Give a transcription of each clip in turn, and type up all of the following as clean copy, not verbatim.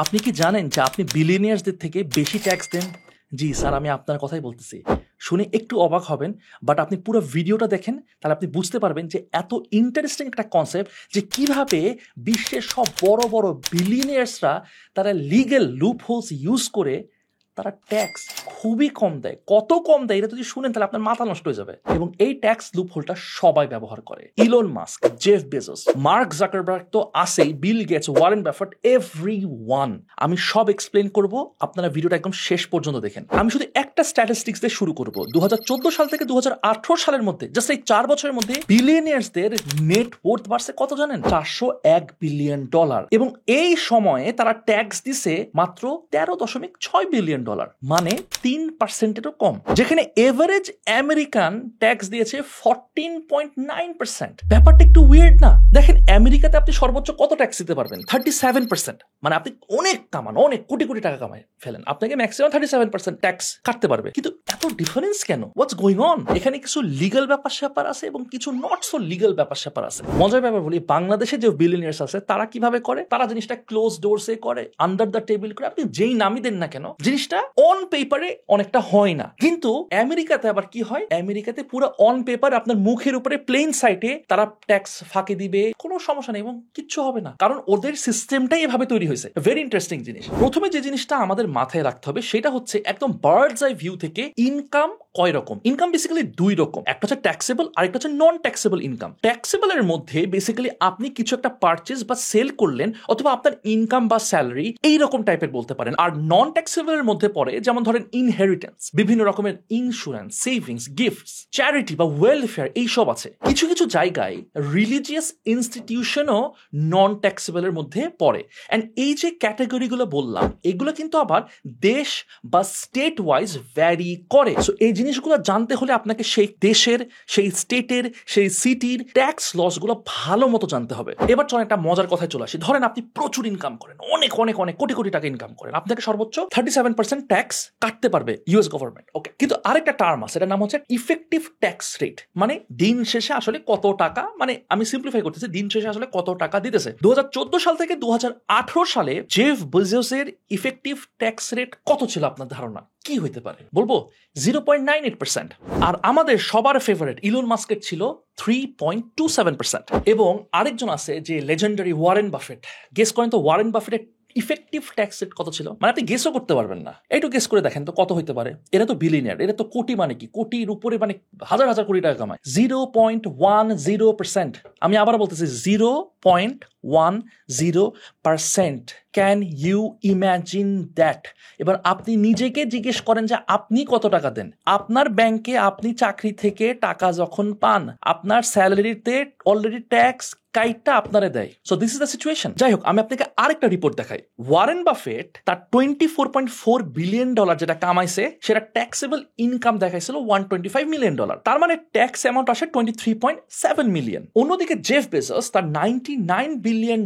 আপনি কি জানেন যে আপনি বিলিয়নিয়ার্সদের থেকে বেশি ট্যাক্স দেন? জি স্যার, আমি আপনার কথাই বলতেছি। শুনে একটু অবাক হবেন, বাট আপনি পুরো ভিডিওটা দেখেন, তাহলে আপনি বুঝতে পারবেন যে এত ইন্টারেস্টিং একটা কনসেপ্ট যে কিভাবে বিশ্বের সব বড় বড় বিলিয়নিয়ার্সরা তারা লিগ্যাল লুপ হোলস ইউজ করে তারা ট্যাক্স খুবই কম দেয়। কত কম দেয় এটা যদি শুনেন তাহলে আপনার মাথা নষ্ট হয়ে যাবে। এবং এই ট্যাক্স লুপ হোলটা সবাই ব্যবহার করে। Elon Musk, Jeff Bezos, Mark Zuckerberg তো আছেই, Bill Gates, Warren Buffett, everyone. আমি সব এক্সপ্লেন করব, আপনারা ভিডিওটা একদম শেষ পর্যন্ত দেখেন। আমি শুধু একটা স্ট্যাটিস্টিক্স দিয়ে শুরু করব। 2014 সাল থেকে 2018 সালের মধ্যে, জাস্ট এই 4 বছরের মধ্যে বিলিয়নিয়ার্সদের নেট ওয়ার্থ বাড়ছে কত জানেন? $401 বিলিয়ন। এবং এই সময়ে তারা ট্যাক্স দিছে মাত্র $13.6 বিলিয়ন, মানে 3%-এরও কম। যেখানে এভারেজ আমেরিকান ট্যাক্স দিয়েছে 14.9%। ব্যাপারটা একটু উইয়ার্ড না? দেখেন, আমেরিকাতে আপনি সর্বোচ্চ কত ট্যাক্স দিতে পারবেন? 37%। মানে আপনি অনেক কামান, অনেক কোটি কোটি টাকা কামাই ফেলেন, আপনাকে ম্যাক্সিমাম 37% ট্যাক্স কাটতে পারবে। কিন্তু এত ডিফারেন্স কেন? What's going on? এখানে কিছু লিগ্যাল ব্যাপার স্যাপার আছে এবং কিছু নট সো লিগ্যাল ব্যাপার স্যাপার আছে। মজার ব্যাপার বলি, বাংলাদেশে যে বিলিয়নিয়ার্স আছে তারা কিভাবে করে? তারা জিনিসটা ক্লোজ ডোরসে করে, আন্ডার দ্য টেবিল করে। আপনি যেই নামই দেন না কেন, জিনিসটা অন পেপারে অনেকটা হয় না। কিন্তু আমেরিকাতে আবার কি হয়? আমেরিকাতে পুরো অন পেপার আপনার মুখের উপরে প্লেন সাইটে তারা ট্যাক্স ফাঁকি দিবে, কোনো সমস্যা নেই এবং কিচ্ছু হবে না, কারণ ওদের সিস্টেমটাই এভাবে তৈরি হয়েছে। ভেরি ইন্টারেস্টিং জিনিস। প্রথমে যে জিনিসটা আমাদের মাথায় রাখতে হবে সেটা হচ্ছে একদম বার্ডস আই ভিউ থেকে ইনকাম কয় রকম। ইনকাম বেসিক্যালি দুই রকম, একটা হচ্ছে ট্যাক্সেবল আর একটা হচ্ছে নন ট্যাক্সেবল ইনকাম। ট্যাক্সেবল এর মধ্যে বেসিক্যালি আপনি কিছু একটা পারচেজ বা সেল করলেন, অথবা আপনার ইনকাম বা স্যালারি এইরকম টাইপের বলতে পারেন। আর নন ট্যাক্সেবল এর মধ্যে পড়ে যেমন ধরেন ইনহেরিটেন্স, বিভিন্ন রকমের ইন্স্যুরেন্স, সেভিংস, গিফটস, চ্যারিটি বা ওয়েলফেয়ার, এইসব আছে। কিছু কিছু জায়গায় রিলিজিয়াস ইনস্টিটিউশনও নন ট্যাক্সেবল এর মধ্যে পড়ে। অ্যান্ড এই যে ক্যাটাগরিগুলো বললাম, এগুলো কিন্তু আবার দেশ বা স্টেট ওয়াইজ ভ্যারি করে। সো এই জিনিসগুলো জানতে হলে আপনাকে সেই দেশের, সেই স্টেটের, সেই সিটির ট্যাক্স লসগুলো ভালো মতো জানতে হবে। এবার চলেন একটা মজার কথায় চলে আসি। ধরেন আপনি প্রচুর ইনকাম করেন, অনেক অনেক অনেক কোটি কোটি টাকা ইনকাম করেন, আপনাকে সর্বোচ্চ 37% ট্যাক্স কাটতে পারবে ইউএস গভর্নমেন্ট। ওকে, কিন্তু আরেকটা টার্ম আছে, এটার নাম হচ্ছে ইফেক্টিভ ট্যাক্স রেট। মানে দিন শেষে আসলে কত টাকা, মানে আমি সিম্পলিফাই করতেছি, দিন শেষে আসলে কত টাকা দিতেছে। 2014 সাল থেকে 2018 সালে জেফ বেজোসের ইফেক্টিভ ট্যাক্স রেট কত ছিল আপনার ধারণা কি হইতে পারে? বলবো 0.98%। আর আমাদের সবার ফেভারিট ইলন মাস্কের ছিল 3.27%। এবং আরেকজন আছে যে লেজেন্ডারি ওয়ারেন বাফেট। গেস করেন তো ওয়ারেন বাফেটের ইফেক্টিভ ট্যাক্স রেট কত ছিল? মানে আপনি গেসও করতে পারবেন না, একটু গেস করে দেখেন তো কত হইতে পারে। এরা তো বিলিয়নিয়ার, এরা তো কোটি, মানে কি কোটির উপরে, মানে হাজার হাজার কোটি টাকা কামায়। 0.10%। আমি আবার বলতেছি 0.10%। Can you imagine that? এবার আপনি নিজেকে জিজ্ঞেস করেন যে আপনি কত টাকা দেন। আপনার ব্যাংকে আপনি চাকরি থেকে টাকা যখন পান, আপনার স্যালারিতে অলরেডি ট্যাক্স কাইটটা আপনারে দেয়। So this is the situation. যাই হোক, আমি আপনাকে আরেকটা রিপোর্ট দেখাই। ওয়ারেন বাফেট তার $24.4 বিলিয়ন যেটা কামাইছে, সেটা ট্যাক্সেবল ইনকাম দেখাইছিল $125 মিলিয়ন। তার মানে ট্যাক্স অ্যামাউন্ট আসে $23.7 মিলিয়ন। অন্যদিকে জেফ বেজোস তার $99 বিলিয়ন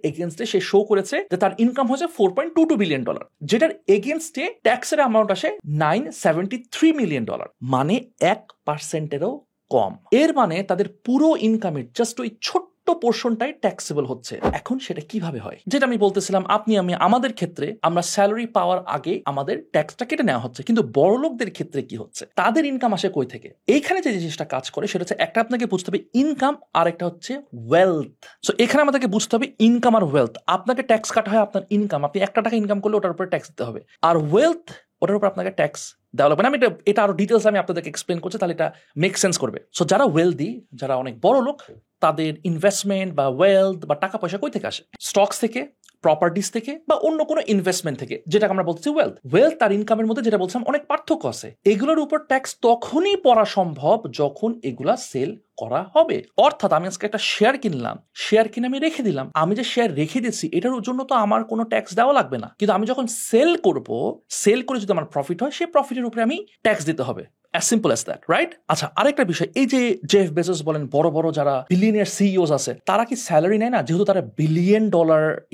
এগেনস্টে সে শো করেছে যে তার ইনকাম হয়েছে $4.22 বিলিয়ন, যেটার এগেনস্টে ট্যাক্সের অ্যামাউন্ট আসে $973 মিলিয়ন, মানে 1%-এরও কম। এর মানে তাদের পুরো ইনকামের জাস্ট ওই ছোট্ট পোর্শনটাই ট্যাক্সেবল হচ্ছে। এখন সেটা কিভাবে হয়? যেটা আমি বলতেছিলাম, আপনি আমি আমাদের ক্ষেত্রে আমরা স্যালারি পাওয়ার আগে আমাদের ট্যাক্সটা কেটে নেওয়া হচ্ছে, কিন্তু বড় লোকদের ক্ষেত্রে কি হচ্ছে? তাদের ইনকাম আসে কই থেকে? এইখানে যে জিনিসটা কাজ করে সেটা হচ্ছে, একটা আপনাকে বুঝতে হবে ইনকাম, আর একটা হচ্ছে ওয়েলথ। সো এখানে আমাদেরকে বুঝতে হবে ইনকাম আর ওয়েলথ। আপনাকে ট্যাক্স কাটা হয় আপনার ইনকাম, আপনি 1 টাকা ইনকাম করলে ওটার উপরে ট্যাক্স দিতে হবে। আর ওয়েলথ, ওটার উপর আপনাকে ট্যাক্স দেওয়া লাগবে না। আমি এটা আরো ডিটেলস আমি আপনাদেরকে এক্সপ্লেন করছি, তাহলে এটা মেক সেন্স করবে। সো যারা ওয়েলদি, যারা অনেক বড় লোক, তাদের ইনভেস্টমেন্ট বা ওয়েলথ বা টাকা পয়সা কই থেকে আসে? স্টকস থেকে, প্রপার্টিস থেকে, বা অন্য কোনো ইনভেস্টমেন্ট থেকে, যেটা আমরা বলছি ওয়েলথ। ওয়েলথ আর ইনকামের মধ্যে যেটা বলছিলাম অনেক পার্থক্য আছে। এগুলোর উপর ট্যাক্স তখনই পড়া সম্ভব যখন এগুলা সেল করা হবে। অর্থাৎ আমি আজকে একটা শেয়ার কিনলাম, শেয়ার কিনে আমি রেখে দিলাম, আমি যে শেয়ার রেখে দিচ্ছি এটার জন্য তো আমার কোনো ট্যাক্স দেওয়া লাগবে না। কিন্তু আমি যখন সেল করব, সেল করে যদি আমার প্রফিট হয়, সেই প্রফিটের উপরে আমি ট্যাক্স দিতে হবে। as simple as that, right? আচ্ছা, আরেকটা বিষয়, এই যে জেফ বেজোস বলেন, বড় বড় যারা বিলিয়নিয়ার সিইওস আছে, তারা কি স্যালারি নেয় না? যেহেতু তারা $বিলিয়ন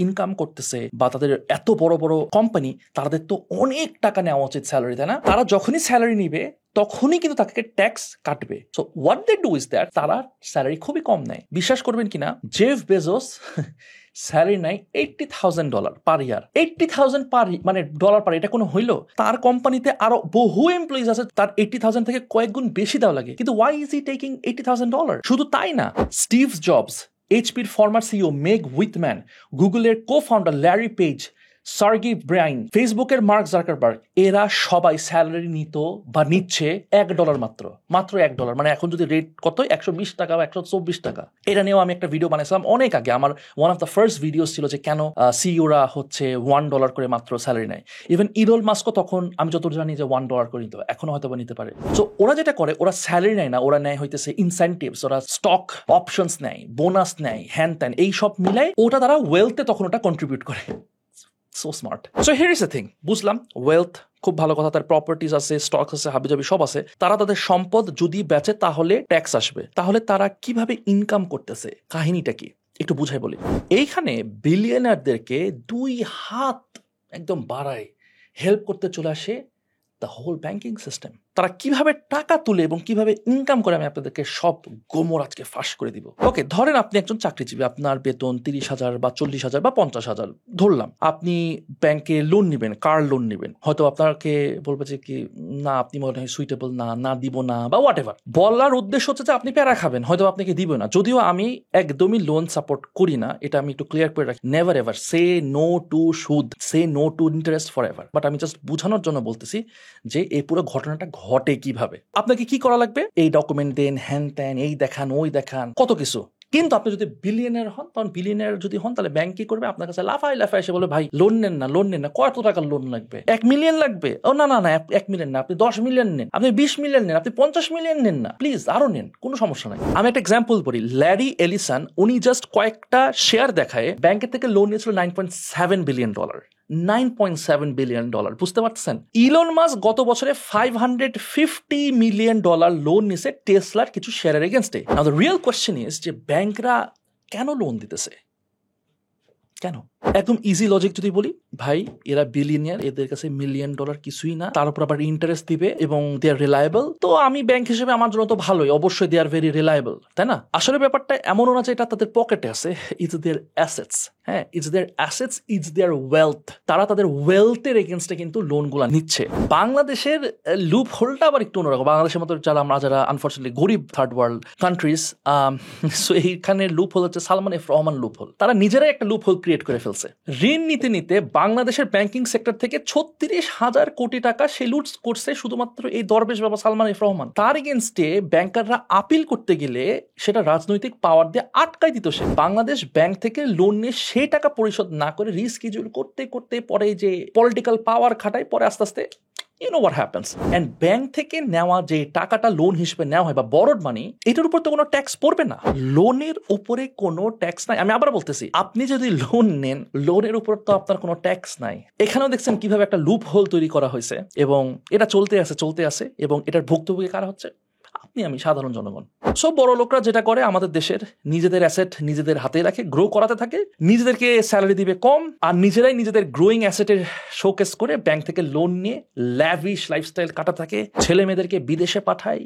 ইনকাম করতেছে বা তাদের এত বড় বড় কোম্পানি, তাদের তো অনেক টাকা নেওয়া উচিত স্যালারি, তাই না? তারা যখনই স্যালারি নিবে তখনই কিন্তু তাকে ট্যাক্স কাটবে। So what they do is that, তারা স্যালারি খুবই কম নেয়। বিশ্বাস করবেন কিনা, জেফ বেজোস স্যালারি নেয় $80,000 পার ইয়ার। 80,000 মানে ডলার পার, এটা কোনো হইলো? তার কোম্পানিতে আরো বহু এমপ্লয়িজ আছে, তার 80,000 থেকে কয়েক গুণ বেশি দেওয়া লাগে, কিন্তু ওয়াই ইজ হি টেকিং $80,000? শুধু তাই না, স্টিভ জবস, এইচপির ফর্মার সিইও মেগ হুইটম্যান, গুগলের co-founder Larry Page, Sergey Brin, ফেসবুকের মার্ক জাকারবার্গ, এরা সবাই স্যালারি নিত বা নিচ্ছে $1 মাত্র $1। মানে এখন যদি রেট কত, $120 বা $124। এটা নিয়েও আমি একটা ভিডিও বানাইছিলাম অনেক আগে। আমার one of the first videos ছিল যে কেন সিইওরা হচ্ছে $1 করে মাত্র স্যালারি নেয়। ইভেন ইলন মাস্কও তখন আমি যতটুকু জানি যে $1 করে নিত, এখনো হয়তো নিতে পারে। তো ওরা যেটা করে, ওরা স্যালারি নেয় না, ওরা নেয় হইতেছে ইনসেন্টিভস, ওরা স্টক অপশনস নেয়, বোনাস নেয়, হ্যান ত্যান, এই সব মিলাই ওটা তারা ওয়েলথে তখন ওটা কন্ট্রিবিউট করে। So smart. So here is the thing. বুঝলাম, ওয়েলথ খুব ভালো কথা, তার প্রপার্টিজ আছে, স্টক আছে, হাবিজাবি সব আছে। তারা তাদের সম্পদ যদি বেচে তাহলে ট্যাক্স আসবে। তাহলে তারা কিভাবে ইনকাম করতেছে, কাহিনীটা কি একটু বুঝাই বলি। এইখানে বিলিয়নারদেরকে 2 হাত একদম বাড়ায় হেল্প করতে চলে আসে দ্য হোল ব্যাংকিং সিস্টেম। তারা কিভাবে টাকা তুলে এবং কিভাবে ইনকাম করে, আমি আপনাদেরকে সব গোমর আজকে ফাঁস করে দিব। ওকে, ধরেন আপনি একজন চাকরিজীবী, আপনার বেতন 30,000 বা 40,000 বা 50,000 ধরলাম। আপনি ব্যাংকে লোন নেবেন, কার লোন নেবেন, হয়তো আপনাকে বলবে যে কি না আপনি মনে হয় সুইটেবল না, দিব না, বা হোয়াট এভার। বলার উদ্দেশ্য হচ্ছে যে আপনি প্যারা খাবেন, হয়তো আপনাকে দিব না। যদিও আমি একদমই লোন সাপোর্ট করি না, এটা আমি একটু ক্লিয়ার করে রাখি। Never ever say no to সুদ, say no to interest for ever. But আমি জাস্ট বোঝানোর জন্য বলতেছি যে এই পুরো ঘটনাটা ঘটে কিভাবে। আপনাকে কি করা লাগবে, এই ডকুমেন্ট দেন, হ্যান ত্যান, এই দেখান, ওই দেখান, কত কিছু। কিন্তু আপনি যদি বিলিয়নার হন, তখন বিলিয়নার যদি হন, তাহলে ব্যাংক কি করবে, আপনার কাছে লাফাই এসে বলে ভাই লোন নেন না, কত টাকার লোন লাগবে, 1 মিলিয়ন লাগবে। ও না 1 মিলিয়ন না, আপনি 10 মিলিয়ন নেন, আপনি 20 মিলিয়ন নেন, আপনি 50 মিলিয়ন নেন না, প্লিজ আরো নেন, কোনো সমস্যা নাই। আমি একটা এক্সাম্পল বলি, ল্যারি এলিসন, উনি জাস্ট কয়েকটা শেয়ার দেখায় ব্যাংকের থেকে লোন নিয়েছিল $9.7 বিলিয়ন। $9.7 বিলিয়ন, বুঝতে পারছেন? ইলন মাস্ক গত বছরে $550 মিলিয়ন লোন নিছে টেসলার কিছু শেয়ারের এগেইনস্টে। নাও দ্য রিয়েল কোয়েশ্চেন ইজ যে ব্যাংকরা কেন লোন দিতেছে, কেন? একদম ইজি লজিক যদি বলি, ভাই এরা বিলিয়নিয়ার, এদের কাছে $1 মিলিয়ন কিছুই না, তার উপর আবার ইন্টারেস্ট দিবে এবং দে আর রিলায়েবল। তো আমি ব্যাংক হিসেবে আমার জন্য তো ভালোই, অবশ্যই দে আর ভেরি রিলায়েবল, তাই না? আসলে ব্যাপারটা এমনও না যে এটা তাদের পকেটে আছে, ইটস দেয়ার অ্যাসেটস। হ্যাঁ, it's their assets, it's their wealth. তারা তাদের ওয়েলথের এগেইনস্টে কিন্তু লোনগুলা নিচ্ছে। বাংলাদেশের লুপ হোলটা আবার একটু অন্যরকম। বাংলাদেশের মতো যারা আনফর্চুনেটলি গরিব থার্ড ওয়ার্ল্ড কান্ট্রিজ, সো এইখানে লুপ হোল হচ্ছে Salman F Rahman loop hole. তারা নিজেরাই একটা লুপ হোল ক্রিয়েট করে ফেলছে। ঋণ নিতে নিতে বাংলাদেশের ব্যাংকিং সেক্টর থেকে 36,000 কোটি টাকা সে লুট করছে শুধুমাত্র এই দরবেশ বাবা সালমান এফ রহমান। তার এগেইনস্টে ব্যাংকাররা আপিল করতে গেলে সেটা রাজনৈতিক পাওয়ার দিয়ে আটকাই দিত সে। বাংলাদেশ ব্যাংক থেকে লোন নিয়ে সেই টাকা পরিশোধ না করে রিস্কিডিউল করতে করতে পরে যে পলিটিক্যাল পাওয়ার খাটায়, পরে আস্তে আস্তে you know what happens. And bank থেকে নেওয়া যে টাকাটা লোন হিসেবে নেওয়া হয় বা বরোড মানি, এটার উপর তো কোনো ট্যাক্স পড়বে না। লোনের উপরে কোনো ট্যাক্স নাই। আমি আবার বলতেছি, আপনি যদি লোন নেন, লোনের উপর তো আপনার কোনো ট্যাক্স নাই। এখানেও দেখছেন কিভাবে একটা লুপ হোল তৈরি করা হয়েছে এবং এটা চলতে আছে এবং এটার ভুক্তভোগী কারা হচ্ছে? আপনি, আমি, সাধারণ জনগণ। সব বড় লোকরা যেটা করে, আমাদের দেশের নিজেদের অ্যাসেট নিজেদের হাতে রাখে, গ্রো করাতে থাকে, নিজেদেরকে স্যালারি দিবে কম, আর নিজেরাই নিজেদের গ্রোয়িং অ্যাসেটের শোকেস করে ব্যাংক থেকে লোন নিয়ে ল্যাভিশ লাইফস্টাইল কাটা থাকে। ছেলে মেয়েদেরকে বিদেশে পাঠায়,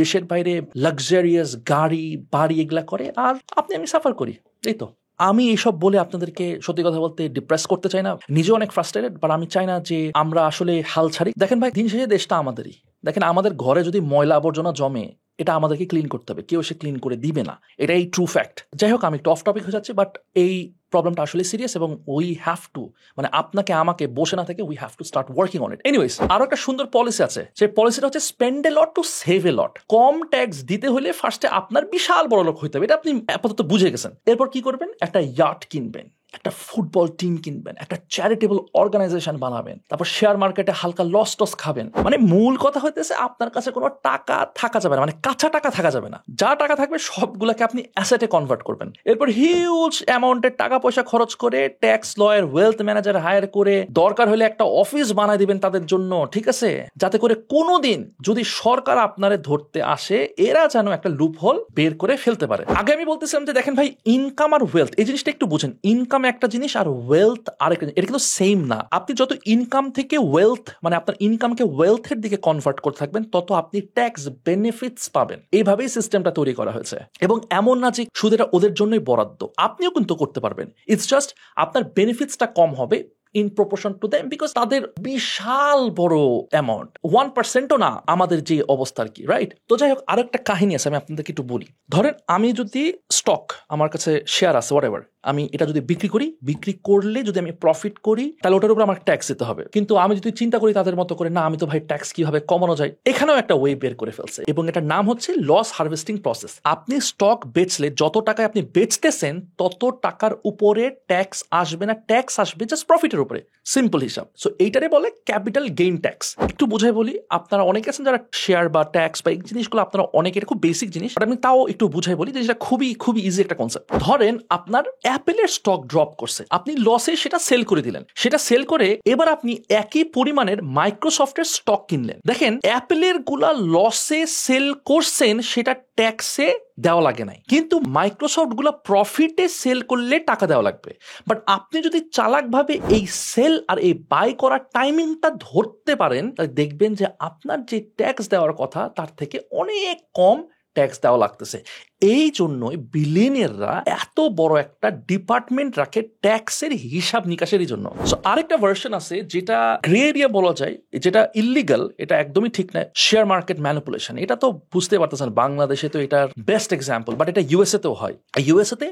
দেশের বাইরে লাক্সারিয়াস গাড়ি বাড়ি এগুলা করে, আর আপনি আমি সাফার করি। এই তো। আমি এইসব বলে আপনাদেরকে সত্যি কথা বলতে ডিপ্রেস করতে চাই না, নিজেও অনেক ফ্রাস্ট্রেটেড, বাট আমি চাই না যে আমরা আসলে হাল ছাড়ি। দেখেন ভাই, দিন শেষে দেশটা আমাদেরই। দেখেন, আমাদের ঘরে যদি ময়লা আবর্জনা জমে, এটা আমাদেরকে ক্লিন করতে হবে, কেউ সে ক্লিন করে দিবে না, এটাই ট্রু ফ্যাক্ট। যাই হোক, আমি একটু অফ টপিক হয়ে যাচ্ছি, বাট এই প্রবলেমটা আসলে সিরিয়াস এবং উই হ্যাভ টু, মানে আপনাকে আমাকে বসে না থেকে we have to start working on it. Anyways, আরো একটা সুন্দর পলিসি আছে, সেই পলিসিটা হচ্ছে spend a lot to save A lot. Com tax দিতে হলে ফার্স্টে আপনার বিশাল বড় লোক হইতে হবে, এটা আপনি আপাতত বুঝে গেছেন। এরপর কি করবেন? একটা ইয়াট কিনবেন, একটা ফুটবল টিম কিনবেন, একটা চ্যারিটেবল অর্গানাইজেশন বানাবেন, তারপর শেয়ার মার্কেটে হালকা লস টস খাবেন। মানে মূল কথা হইতেছে আপনার কাছে কোনো টাকা থাকা যাবে না, মানে কাঁচা টাকা থাকা যাবে না। যা টাকা থাকবে সবগুলোকে আপনি অ্যাসেটে কনভার্ট করবেন। এরপর হিউজ অ্যামাউন্টের টাকা পয়সা খরচ করে tax lawyer, wealth manager hire করে, দরকার হলে একটা অফিস বানায় দিবেন তাদের জন্য, ঠিক আছে? যাতে করে কোনোদিন যদি সরকার আপনারে ধরতে আসে, এরা যেন একটা লুপ হোল বের করে ফেলতে পারে। আগে আমি বলতেছিলাম যে দেখেন ভাই, ইনকাম আর ওয়েলথ এই জিনিসটা একটু বুঝেন। ইনকাম একটা জিনিস আর ওয়েলথ আরেকটা জিনিস। এটা কিন্তু সেম না। আপনি যত ইনকাম থেকে ওয়েলথ মানে আপনার ইনকামকে ওয়েলথের দিকে কনভার্ট করতে থাকবেন তত আপনি ট্যাক্স বেনিফিটস পাবেন। এইভাবেই সিস্টেমটা তৈরি করা হয়েছে এবং এমন না যে শুধু এটা ওদের জন্যই বরাদ্দ, আপনিও কিন্তু করতে পারবেন। ইটস জাস্ট আপনার বেনিফিটসটা কম হবে in proportion to them because তাদের বিশাল বড় অ্যামাউন্ট, 1%ও না আমাদের যে অবস্থা আর কি, রাইট? তো যাই হোক, আরেকটা কাহিনী আছে, আমি আপনাদেরকে একটু বলি। ধরেন আমি যদি স্টক, আমার কাছে শেয়ার আছে হোয়াটএভার, আমি এটা যদি বিক্রি করলে যদি আমি প্রফিট করি তাহলে ওটার উপর আমার ট্যাক্স দিতে হবে। কিন্তু আমি যদি চিন্তা করি তাদের মতো করে, না আমি তো ভাই ট্যাক্স কিভাবে কমানো যায়, এখানেও একটা ওয়ে বের করে ফেলছে এবং এটার নাম হচ্ছে লস হারভেস্টিং প্রসেস। আপনি স্টক বেচলে যত টাকায় আপনি বেচতেছেন তত টাকার উপরে ট্যাক্স আসবে না, ট্যাক্স আসবে জাস্ট প্রফিটের উপরে। সিম্পল হিসাব। সো এইটারে বলে ক্যাপিটাল গেইন ট্যাক্স। একটু বুঝাই বলি, আপনারা অনেকে আছেন যারা শেয়ার বা ট্যাক্স বা এই জিনিসগুলো আপনারা অনেকে, এটা খুব বেসিক জিনিস, বাট আমি তাও একটু বুঝাই বলি যে এটা খুবই খুবই ইজি একটা কনসেপ্ট। ধরেন আপনার অ্যাপেলের স্টক ড্রপ করছে, আপনি লসে সেটা সেল করে দিলেন, সেটা সেল করে এবার আপনি একই পরিমাণের মাইক্রোসফটের স্টক কিনলেন। দেখেন অ্যাপেলের গুলা লসে সেল করছেন সেটা ট্যাক্সে দেওয়া লাগে নাই, কিন্তু মাইক্রোসফট গুলা প্রফিটে সেল করলে টাকা দেওয়া লাগবে। বাট আপনি যদি চালাকভাবে এই সেল আর এই বাই করার টাইমিংটা ধরতে পারেন তাহলে দেখবেন যে আপনার যে ট্যাক্স দেওয়ার কথা তার থেকে অনেক কম ট্যাক্স দেওয়া লাগতেছে। এই জন্যই বিলিয়নিয়াররা এত বড় একটা ডিপার্টমেন্ট রাখে ট্যাক্সের হিসাব নিকাশের জন্য। সো আরেকটা ভার্সন আছে যেটা গ্রে এরিয়া বলা যায়, যেটা ইলিগাল, এটা একদমই ঠিক না, শেয়ার মার্কেট ম্যানিপুলেশন। এটা তো বুঝতে পারতেছেন, বাংলাদেশে তো এটার বেস্ট এক্সাম্পল, বাট এটা ইউএসএ তেও হয়। ইউএসএ তে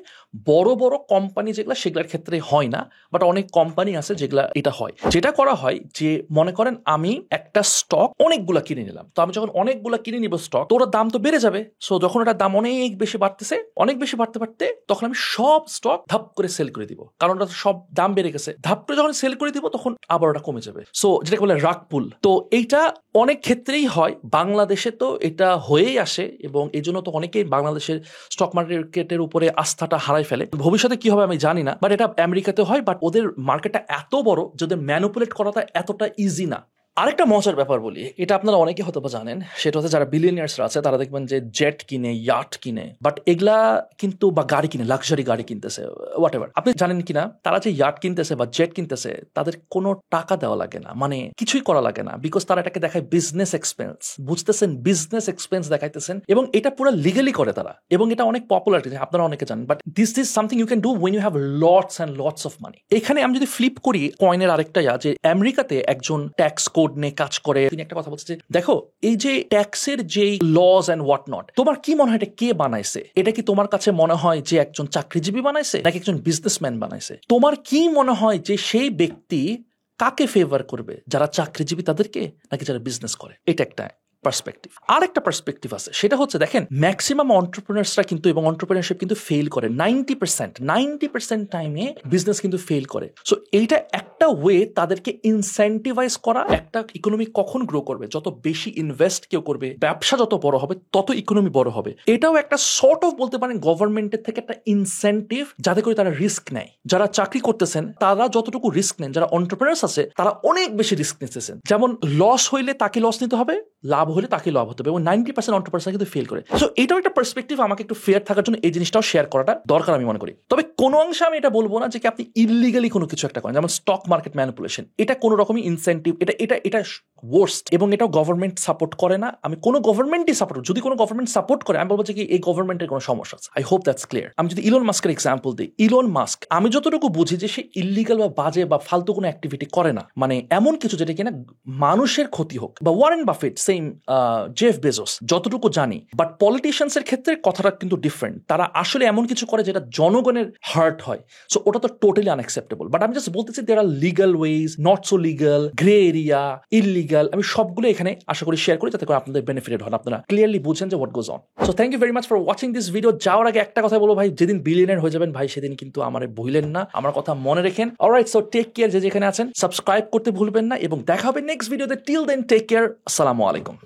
বড় বড় কোম্পানি যেগুলো, সেগুলোর ক্ষেত্রে হয় না, বাট অনেক কোম্পানি আছে যেগুলা এটা হয়। যেটা করা হয় যে, মনে করেন আমি একটা স্টক অনেকগুলা কিনে নিলাম, তো আমি যখন অনেকগুলা কিনে নিব স্টক, তো ওটার দাম তো বেড়ে যাবে। সো যখন ওটার দাম অনেক বেশি বাড়তেছে, অনেক বেশি বাড়তে বাড়তে তখন আমি সব স্টক ধাপ করে সেল করে দিব, কারণ ওটা সব দাম বেড়ে গেছে। ধাপ করে যখন সেল করে দিব তখন আবার ওটা কমে যাবে। সো যেটাকে বলে রাগ পুল। তো এইটা অনেক ক্ষেত্রেই হয়, বাংলাদেশে তো এটা হয়েই আসে এবং এই জন্য তো অনেকেই বাংলাদেশের স্টক মার্কেটের উপরে আস্থাটা হারাই ফেলে। ভবিষ্যতে কি হবে আমি জানি না, বাট এটা আমেরিকাতে হয়, বাট ওদের মার্কেটটা এত বড় যে ওদের ম্যানিপুলেট করাটা এতটা ইজি না। আরেকটা মজার ব্যাপার বলি, এটা আপনারা অনেকে হয়তো জানেন, সেটা হচ্ছে যারা বিলিয়নিয়ার্সরা আছে তারা দেখবেন যে জেট কিনে, ইয়াট কিনে, বাট এগুলা কিন্তু, বা গাড়ি কিনে, লাক্সারি গাড়ি কিনতেছে, হোয়াটএভার। আপনি জানেন কিনা তারা যে ইয়াট কিনতেছে বা জেট কিনতেছে তাদের কোনো টাকা দেওয়া লাগে না, মানে কিছুই করা লাগে না, বিকজ তারা এটাকে দেখায় বিজনেস এক্সপেন্স। বুঝতেছেন, বিজনেস এক্সপেন্স দেখাইতেছেন এবং এটা পুরো লিগালি করে তারা, এবং এটা অনেক পপুলার, আপনারা অনেকে জানেন। But this is something you can do when you have lots and lots of money. এখানে আমি যদি ফ্লিপ করি কয়েনের আরেকটা যে আমেরিকাতে একজন ট্যাক্স কোড নিয়ে কাজ করে, তিনি একটা কথা বলছে যে, দেখো এই যে ট্যাক্সের যে লজ এন্ড হোয়াট নট, তোমার কি মনে হয় এটা কে বানাইছে? এটা কি তোমার কাছে মনে হয় যে একজন চাকরিজীবী বানাইছে নাকি একজন বিজনেসম্যান বানাইছে? তোমার কি মনে হয় যে সেই ব্যক্তি কাকে ফেভার করবে, যারা চাকরিজীবী তাদেরকে নাকি যারা বিজনেস করে? এটা একটা পার্সপেক্টিভ। আর একটা পার্সপেক্টিভ আছে, সেটা হচ্ছে দেখেন ম্যাক্সিমাম এন্টারপ্রেনার্সরা কিন্তু এবং এন্টারপ্রেনারশিপ কিন্তু ফেল করে 90% টাইমে বিজনেস কিন্তু ফেল করে। সো এইটা একটা ওয়ে তাদেরকে ইনসেন্টিভাইজ করা। একটা ইকোনমি কখন গ্রো করবে, যত বেশি ইনভেস্ট কেউ করবে, ব্যবসা যত বড় হবে তত ইকোনমি বড় হবে। এটাও একটা সর্ট অফ বলতে পারেন গভর্নমেন্টের থেকে একটা ইনসেন্টিভ, যাতে করে তারা রিস্ক নেয়। যারা চাকরি করতেছেন তারা যতটুকু রিস্ক নেন, যারা এন্টারপ্রেনার্স আছে তারা অনেক বেশি রিস্ক নিতেছেন। যেমন লস হইলে তাকে লস নিতে হবে, লাভ হলে তাকে লাভ হতে হবে, এবং 90% এন্টারপ্রেনার কিন্তু ফেল করে। সো এটাও একটা পার্সপেক্টিভ, আমাকে একটু ফেয়ার থাকার জন্য এই জিনিসটাও শেয়ার করাটা দরকার আমি মনে করি। তবে কোনো অংশে আমি এটা বলবো না যে আপনি ইলিগালি কোনো কিছু একটা করেন, যেমন স্টক মার্কেট ম্যানিপুলেশন। এটা কোনো রকমই ইনসেন্টিভ, এটা ওয়ার্স্ট, এবং এটাও গভর্নমেন্ট সাপোর্ট করে না। আমি কোনো গভর্নমেন্টই সাপোর্ট, যদি কোনো গভর্নমেন্ট সাপোর্ট করে আমি বলবো যে কি এই গভর্নমেন্টের কোনো সমস্যা আছে। I hope that's clear. আমি যদি ইলন মাস্কের এক্সাম্পল দিই, ইলন মাস্ক আমি যতটুকু বুঝি যে সে ইলিগাল বা বাজে বা ফালতু কোনো অ্যাক্টিভিটি করে না, মানে এমন কিছু যেটা কিনা মানুষের ক্ষতি হোক, বা Warren Buffett, same Jeff Bezos, যতটুকু জানি। বাট পলিটিশিয়ানস এর ক্ষেত্রে কথাটা কিন্তু ডিফারেন্ট, তারা আসলে এমন কিছু করে যেটা জনগণের হার্ট হয়। সো ওটা তো টোটালি আনএক্সেপ্টেবল। বাট আমি জাস্ট বলতেছি there are legal ways, not so legal, grey area, illegal. আমি সবগুলো এখানে আশা করি শেয়ার করি, যাতে করে আপনাদের বেনিফিটেড হন, আপনারা ক্লিয়ারলি বুঝেন যে what goes on. So thank you very much for watching this video. যাওয়ার আগে একটা কথা বলবো ভাই, যেদিন বিলিয়নিয়ার হয়ে যাবেন ভাই, সেদিন কিন্তু আমারে ভুলেন না, আমার কথা মনে রেখেন। অলরাইট, সো টেক কেয়ার, যে যেখানে আছেন সাবস্ক্রাইব করতে ভুলবেন না, এবং দেখা হবে নেক্সট ভিডিওতে। টিল দেন টেক কেয়ার, আসসালামু আলাইকুম।